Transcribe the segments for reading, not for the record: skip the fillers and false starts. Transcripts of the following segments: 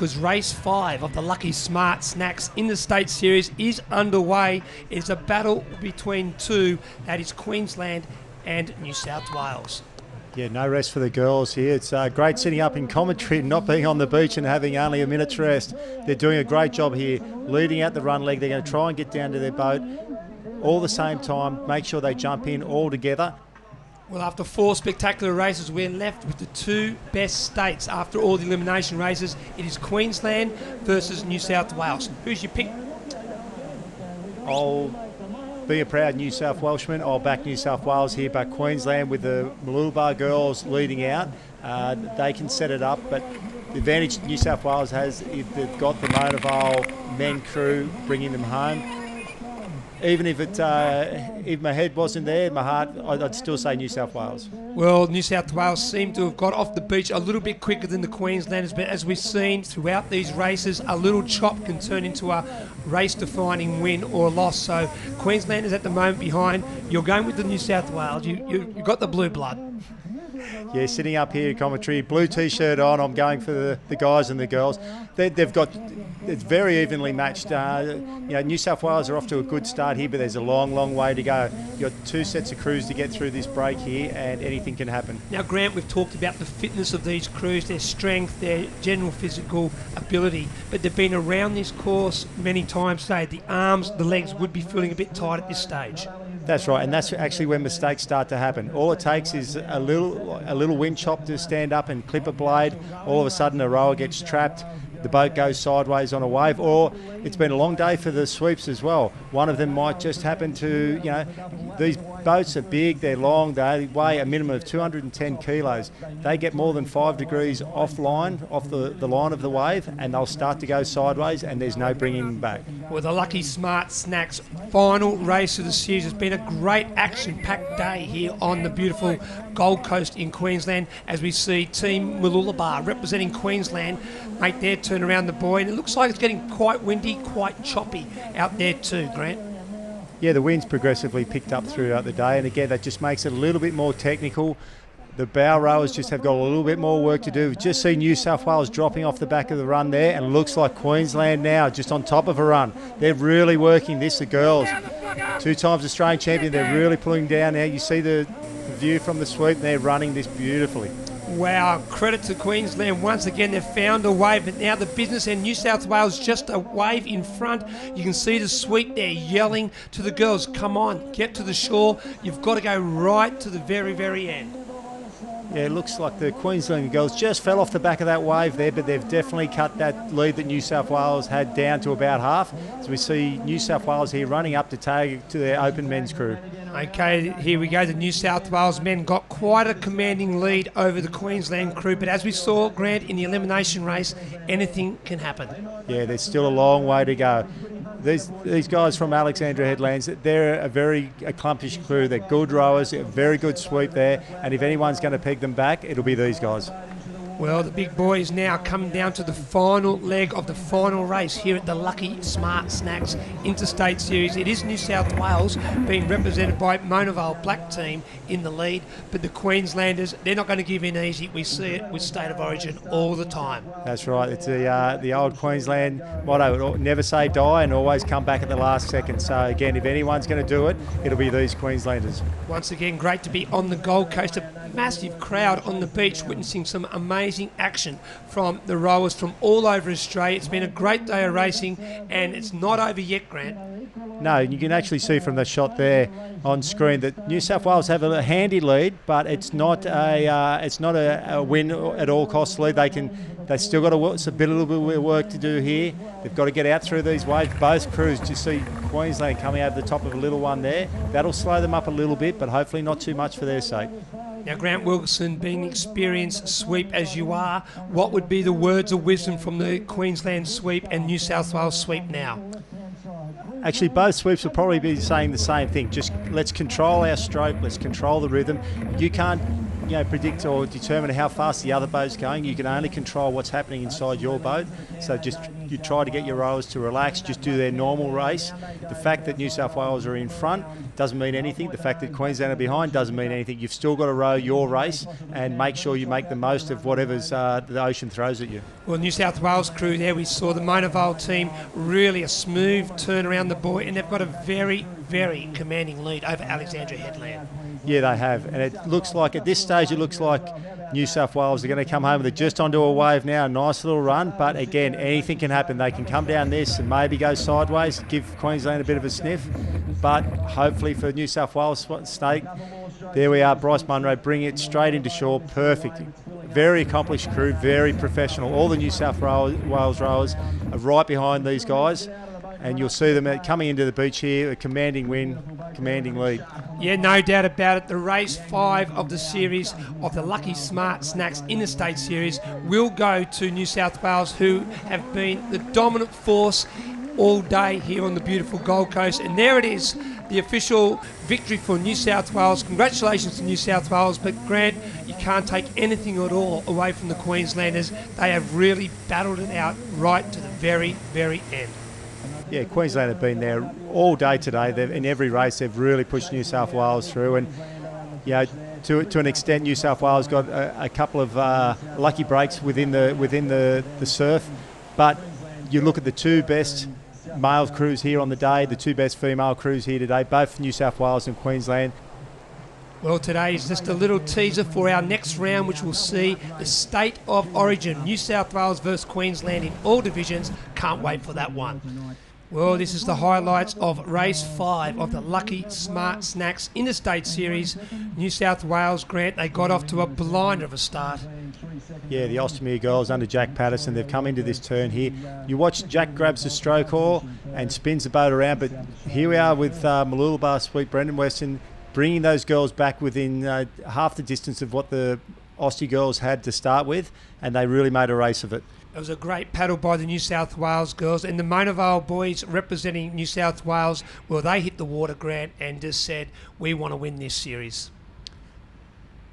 because race 5 of the Lucky Smart Snacks Interstate Series is underway. It's a battle between two, that is Queensland and New South Wales. Yeah, no rest for the girls here. It's great sitting up in commentary, not being on the beach and having only a minute's rest. They're doing a great job here, leading out the run leg. They're going to try and get down to their boat all the same time, make sure they jump in all together. Well, after 4 spectacular races, we're left with the 2 best states after all the elimination races. It is Queensland versus New South Wales. Who's your pick? I'll be a proud New South Welshman. I'll back New South Wales here, but Queensland with the Mooloolaba girls leading out, they can set it up, but the advantage New South Wales has, if they've got the Mona Vale men crew bringing them home. Even if my head wasn't there, my heart, I'd still say New South Wales. Well, New South Wales seem to have got off the beach a little bit quicker than the Queenslanders, but as we've seen throughout these races, a little chop can turn into a race-defining win or loss. So Queenslanders at the moment behind. You're going with the New South Wales. You've got the blue blood. Yeah, sitting up here, commentary, blue T-shirt on. I'm going for the guys and the girls. They've got, it's very evenly matched. New South Wales are off to a good start here, but there's a long, long way to go. You've got 2 sets of crews to get through this break here, and anything can happen. Now, Grant, we've talked about the fitness of these crews, their strength, their general physical ability, but they've been around this course many times today. The arms, the legs would be feeling a bit tight at this stage. That's right, and that's actually when mistakes start to happen. All it takes is a little wind chop to stand up and clip a blade. All of a sudden, a rower gets trapped. The boat goes sideways on a wave, or it's been a long day for the sweeps as well. One of them might just happen to, these boats are big, they're long, they weigh a minimum of 210 kilos. They get more than 5 degrees off the line of the wave, and they'll start to go sideways, and there's no bringing them back. Well, the Lucky Smart Snacks final race of the series has been a great action-packed day here on the beautiful Gold Coast in Queensland, as we see Team Mooloolaba representing Queensland make their turn around the buoy, and it looks like it's getting quite windy, quite choppy out there too, Grant. Yeah, the wind's progressively picked up throughout the day, and again, that just makes it a little bit more technical. The bow rowers just have got a little bit more work to do. We've just seen New South Wales dropping off the back of the run there, and it looks like Queensland now just on top of a run. They're really working this, the girls. 2 times Australian champion, they're really pulling down now. You see the view from the sweep, and they're running this beautifully. Wow, credit to Queensland. Once again, they've found a wave, but now the business and New South Wales just a wave in front. You can see the sweep there yelling to the girls, come on, get to the shore. You've got to go right to the very, very end. Yeah, it looks like the Queensland girls just fell off the back of that wave there, but they've definitely cut that lead that New South Wales had down to about half. So we see New South Wales here running up to tag to their open men's crew. Okay, here we go. The New South Wales men got quite a commanding lead over the Queensland crew, but as we saw, Grant, in the elimination race, anything can happen. Yeah, there's still a long way to go. These guys from Alexandra Headlands, they're a very accomplished crew. They're good rowers, a very good sweep there, and if anyone's going to peg them back, it'll be these guys. Well, the big boys now coming down to the final leg of the final race here at the Lucky Smart Snacks Interstate Series. It is New South Wales being represented by Mona Vale Black team in the lead, but the Queenslanders, they're not going to give in easy. We see it with State of Origin all the time. That's right. It's the old Queensland motto, never say die and always come back at the last second. So again, if anyone's going to do it, it'll be these Queenslanders. Once again, great to be on the Gold Coast. A massive crowd on the beach witnessing some amazing action from the rowers from all over Australia. It's been a great day of racing, and it's not over yet, Grant. No, you can actually see from the shot there on screen that New South Wales have a handy lead, but it's not a win at all costs lead. They've still got a little bit of work to do here. They've got to get out through these waves. Both crews, you see Queensland coming over the top of a little one there. That'll slow them up a little bit, but hopefully not too much for their sake. Now, Grant Wilson, being an experienced sweep as you are, what would be the words of wisdom from the Queensland sweep and New South Wales sweep now? Actually, both sweeps will probably be saying the same thing. Just let's control our stroke, let's control the rhythm. You can't predict or determine how fast the other boat's going. You can only control what's happening inside your boat. So just you try to get your rowers to relax, just do their normal race. The fact that New South Wales are in front doesn't mean anything. The fact that Queensland are behind doesn't mean anything. You've still got to row your race and make sure you make the most of whatever's the ocean throws at you. Well, New South Wales crew there, we saw the Monavale team really a smooth turn around the buoy, and they've got a very, very commanding lead over Alexandria Headland. Yeah, they have. And it looks like, at this stage, it looks like New South Wales are going to come home. They're just onto a wave now, a nice little run. But again, anything can happen. They can come down this and maybe go sideways, give Queensland a bit of a sniff. But hopefully for New South Wales Snake, there we are, Bryce Munro bringing it straight into shore. Perfect. Very accomplished crew, very professional. All the New South Wales rowers are right behind these guys. And you'll see them coming into the beach here, a commanding win, commanding lead. Yeah, no doubt about it. The race 5 of the series of the Lucky Smart Snacks Interstate Series will go to New South Wales, who have been the dominant force all day here on the beautiful Gold Coast. And there it is, the official victory for New South Wales. Congratulations to New South Wales. But Grant, you can't take anything at all away from the Queenslanders. They have really battled it out right to the very, very end. Yeah, Queensland have been there all day today. In every race, they've really pushed New South Wales through. And, to an extent, New South Wales got a couple of lucky breaks within the surf. But you look at the two best male crews here on the day, the two best female crews here today, both New South Wales and Queensland. Well, today is just a little teaser for our next round, which will see the state of origin, New South Wales versus Queensland in all divisions. Can't wait for that one. Well, this is the highlights of race 5 of the Lucky Smart Snacks Interstate Series. New South Wales, Grant, they got off to a blinder of a start. Yeah, the Ostomere girls under Jack Patterson, they've come into this turn here. You watch Jack grabs the stroke oar and spins the boat around, but here we are with Mooloolaba Sweet Brendan Weston bringing those girls back within half the distance of what the Aussie girls had to start with, and they really made a race of it. It was a great paddle by the New South Wales girls, and the Monavale boys representing New South Wales, well, they hit the water, Grant, and just said, we want to win this series.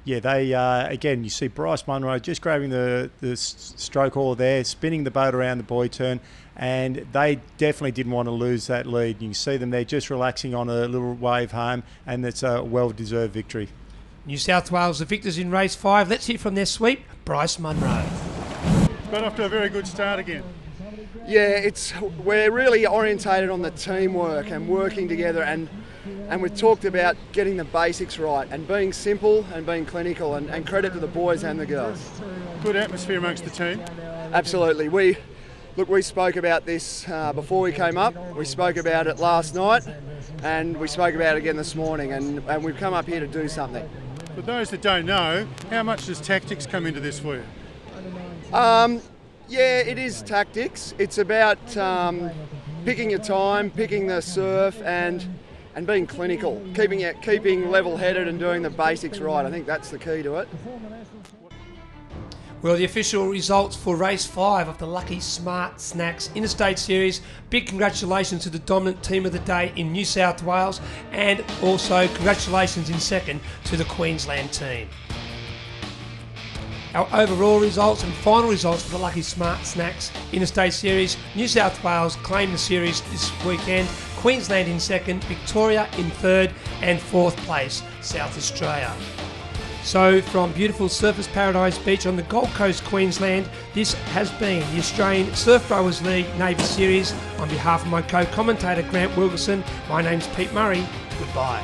Yeah, they, again, you see Bryce Munro just grabbing the stroke oar there, spinning the boat around the buoy turn, and they definitely didn't want to lose that lead. You can see them there just relaxing on a little wave home, and it's a well-deserved victory. New South Wales, the victors in race 5. Let's hear from their sweep, Bryce Munro. Got off to a very good start again. Yeah, we're really orientated on the teamwork and working together, and we've talked about getting the basics right and being simple and being clinical, and credit to the boys and the girls. Good atmosphere amongst the team. Absolutely. We spoke about this before we came up. We spoke about it last night, and we spoke about it again this morning, and we've come up here to do something. For those that don't know, how much does tactics come into this for you? Yeah, it is tactics. It's about picking your time, picking the surf, and being clinical, keeping level-headed and doing the basics right. I think that's the key to it. Well, the official results for race 5 of the Lucky Smart Snacks Interstate Series. Big congratulations to the dominant team of the day in New South Wales, and also congratulations in second to the Queensland team. Our overall results and final results for the Lucky Smart Snacks Interstate Series: New South Wales claimed the series this weekend, Queensland in second, Victoria in third, and fourth place, South Australia. So from beautiful Surfers Paradise Beach on the Gold Coast, Queensland, this has been the Australian Surf Rowers League Navy Series. On behalf of my co-commentator Grant Wilkerson, my name's Pete Murray. Goodbye.